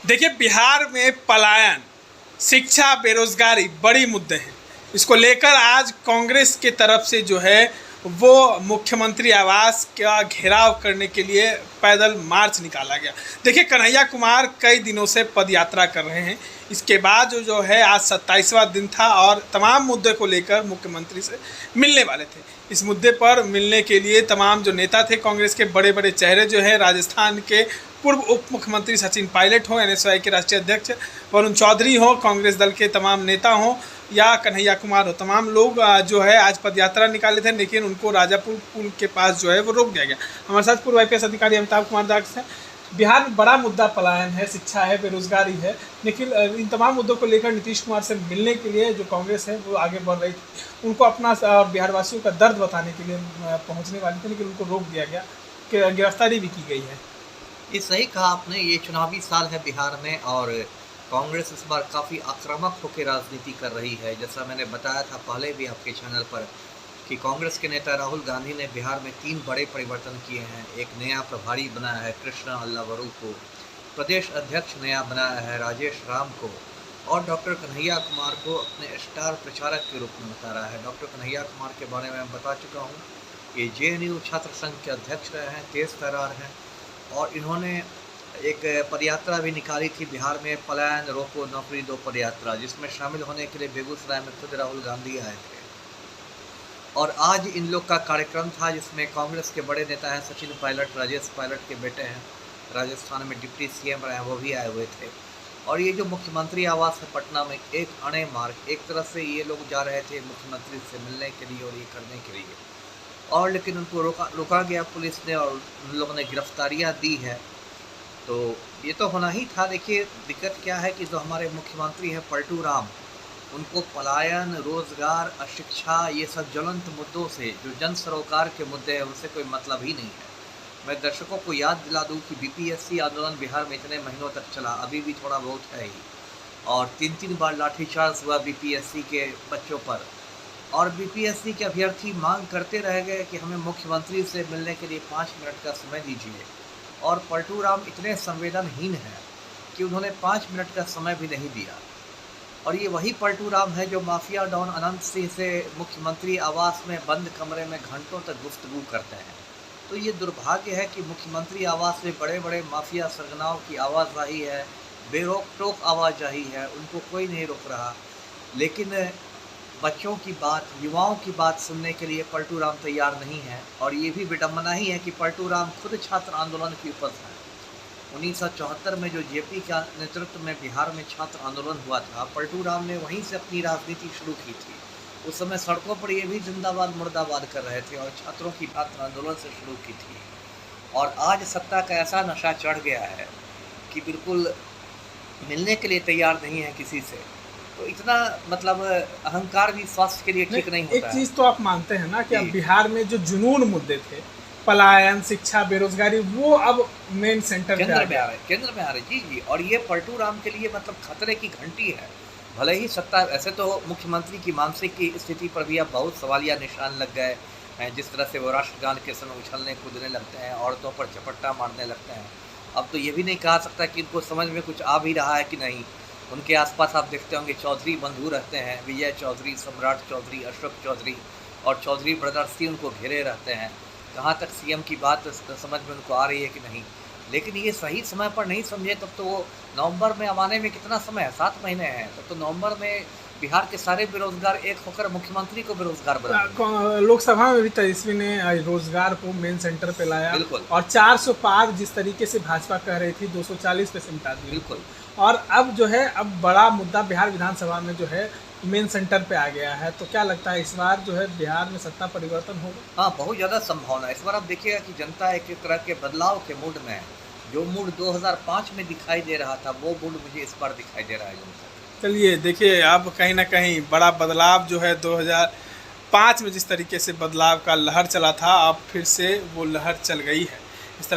देखिए, बिहार में पलायन, शिक्षा, बेरोजगारी बड़ी मुद्दे हैं। इसको लेकर आज कांग्रेस के तरफ से जो है वो मुख्यमंत्री आवास का घेराव करने के लिए पैदल मार्च निकाला गया। देखिए, कन्हैया कुमार कई दिनों से पदयात्रा कर रहे हैं। इसके बाद जो है आज 27वां दिन था और तमाम मुद्दे को लेकर मुख्यमंत्री से मिलने वाले थे। इस मुद्दे पर मिलने के लिए तमाम जो नेता थे कांग्रेस के, बड़े बड़े चेहरे जो है, राजस्थान के पूर्व उप मुख्यमंत्री सचिन पायलट हो, एनएसयूआई के राष्ट्रीय अध्यक्ष वरुण चौधरी हो, कांग्रेस दल के तमाम नेता हों या कन्हैया कुमार हो, तमाम लोग जो है आज पदयात्रा निकाले थे, लेकिन उनको राजापुर पुल के पास जो है वो रोक दिया गया। हमारे साथ पूर्व IPS अधिकारी अमिताभ कुमार दास हैं। बिहार में बड़ा मुद्दा पलायन है, शिक्षा है, बेरोजगारी है, लेकिन इन तमाम मुद्दों को लेकर नीतीश कुमार से मिलने के लिए जो कांग्रेस है वो आगे बढ़ रही थी। उनको अपना बिहारवासियों का दर्द बताने के लिए पहुँचने वाली थी, लेकिन उनको रोक दिया गया, कि गिरफ्तारी भी की गई है। ये सही कहा आपने। ये चुनावी साल है बिहार में और कांग्रेस इस बार काफ़ी आक्रामक होकर राजनीति कर रही है। जैसा मैंने बताया था पहले भी आपके चैनल पर कि कांग्रेस के नेता राहुल गांधी ने बिहार में 3 बड़े परिवर्तन किए हैं। एक नया प्रभारी बनाया है कृष्णा अल्लावरू को, प्रदेश अध्यक्ष नया बनाया है राजेश राम को, और डॉक्टर कन्हैया कुमार को अपने स्टार प्रचारक के रूप में उतारा है। डॉक्टर कन्हैया कुमार के बारे में मैं बता चुका हूँ कि JNU छात्र संघ के अध्यक्ष रहे हैं, तेज तर्रार हैं, और इन्होंने एक पदयात्रा भी निकाली थी बिहार में, पलायन रोको नौकरी दो पदयात्रा, जिसमें शामिल होने के लिए बेगूसराय में खुद राहुल गांधी आए थे। और आज इन लोग का कार्यक्रम था जिसमें कांग्रेस के बड़े नेता हैं सचिन पायलट, राजेश पायलट के बेटे हैं, राजस्थान में डिप्टी CM रहे हैं, वो भी आए हुए थे। और ये जो मुख्यमंत्री आवास है पटना में, एक अणे मार्ग, एक तरह से ये लोग जा रहे थे मुख्यमंत्री से मिलने के लिए और ये करने के लिए, और लेकिन उनको रोका गया पुलिस ने और उन लोगों ने गिरफ्तारियां दी है। तो ये तो होना ही था। देखिए, दिक्कत क्या है कि जो हमारे मुख्यमंत्री हैं पलटू राम, उनको पलायन, रोजगार, अशिक्षा, ये सब ज्वलंत मुद्दों से, जो जन सरोकार के मुद्दे हैं, उनसे कोई मतलब ही नहीं है। मैं दर्शकों को याद दिला दूं कि BPSC आंदोलन बिहार में इतने महीनों तक चला, अभी भी थोड़ा बहुत है ही, और 3 बार लाठीचार्ज हुआ BPSC के बच्चों पर, और BPSC के अभ्यर्थी मांग करते रह गए कि हमें मुख्यमंत्री से मिलने के लिए 5 मिनट का समय दीजिए, और पलटू राम इतने संवेदनहीन हैं कि उन्होंने 5 मिनट का समय भी नहीं दिया। और ये वही पलटू राम है जो माफिया डॉन अनंत सिंह से मुख्यमंत्री आवास में बंद कमरे में घंटों तक गुफ्तगू करते हैं। तो ये दुर्भाग्य है कि मुख्यमंत्री आवास में बड़े बड़े माफिया सरगनाओं की आवाजाही है, बेरोक टोक आवाजाही है, उनको कोई नहीं रोक रहा। लेकिन बच्चों की बात, युवाओं की बात सुनने के लिए पलटू राम तैयार नहीं है। और ये भी विडम्बना ही है कि पलटू राम खुद छात्र आंदोलन की उपज है। 1974 में जो JP का नेतृत्व में बिहार में छात्र आंदोलन हुआ था, पलटू राम ने वहीं से अपनी राजनीति शुरू की थी। उस समय सड़कों पर ये भी जिंदाबाद मुर्दाबाद कर रहे थे और छात्रों की छात्र आंदोलन से शुरू की थी। और आज सत्ता का ऐसा नशा चढ़ गया है कि बिल्कुल मिलने के लिए तैयार नहीं है किसी से। तो इतना मतलब अहंकार भी स्वास्थ्य के लिए ठीक नहीं होता है। एक चीज़ तो आप मानते हैं ना कि अब बिहार में जो जुनून मुद्दे थे, पलायन, शिक्षा, बेरोजगारी, वो अब मेन सेंटर केंद्र में आ रहे जी। और ये पलटू राम के लिए मतलब खतरे की घंटी है। भले ही सत्ता, ऐसे तो मुख्यमंत्री की मानसिक की स्थिति पर भी अब बहुत सवालिया निशान लग गए हैं। जिस तरह से वो राष्ट्रगान के समय उछलने कूदने लगते हैं, औरतों पर झपट्टा मारने लगते हैं। अब तो ये भी नहीं कहा सकता कि इनको समझ में कुछ आ भी रहा है कि नहीं। उनके आसपास आप देखते होंगे चौधरी बंधु रहते हैं, विजय चौधरी, सम्राट चौधरी, अशोक चौधरी और चौधरी ब्रदर्स ही उनको घेरे रहते हैं। कहाँ तक CM की बात समझ में उनको आ रही है कि नहीं। लेकिन ये सही समय पर नहीं समझे तब तो वो नवंबर में आने में कितना समय है, 7 महीने हैं। तब तो नवंबर में बिहार के सारे बेरोजगार एक होकर मुख्यमंत्री को बेरोजगार बना। लोकसभा में भी तेजस्वी ने रोजगार को मेन सेंटर पे लाया। बिल्कुल। और 400 पार जिस तरीके से भाजपा कह रही थी, 240 पे सिमटा दी। बिल्कुल। और अब जो है, अब बड़ा मुद्दा बिहार विधानसभा में जो है मेन सेंटर पे आ गया है। तो क्या लगता है इस बार जो है बिहार में सत्ता परिवर्तन होगा? हाँ, बहुत ज़्यादा संभावना है। इस बार आप देखिएगा कि जनता एक तरह के बदलाव के मूड में है। जो मूड 2005 में दिखाई दे रहा था, वो मूड मुझे इस बार दिखाई दे रहा है जनता। चलिए, देखिए, अब कहीं ना कहीं बड़ा बदलाव जो है 2005 में जिस तरीके से बदलाव का लहर चला था, अब फिर से वो लहर चल गई है। इस तरह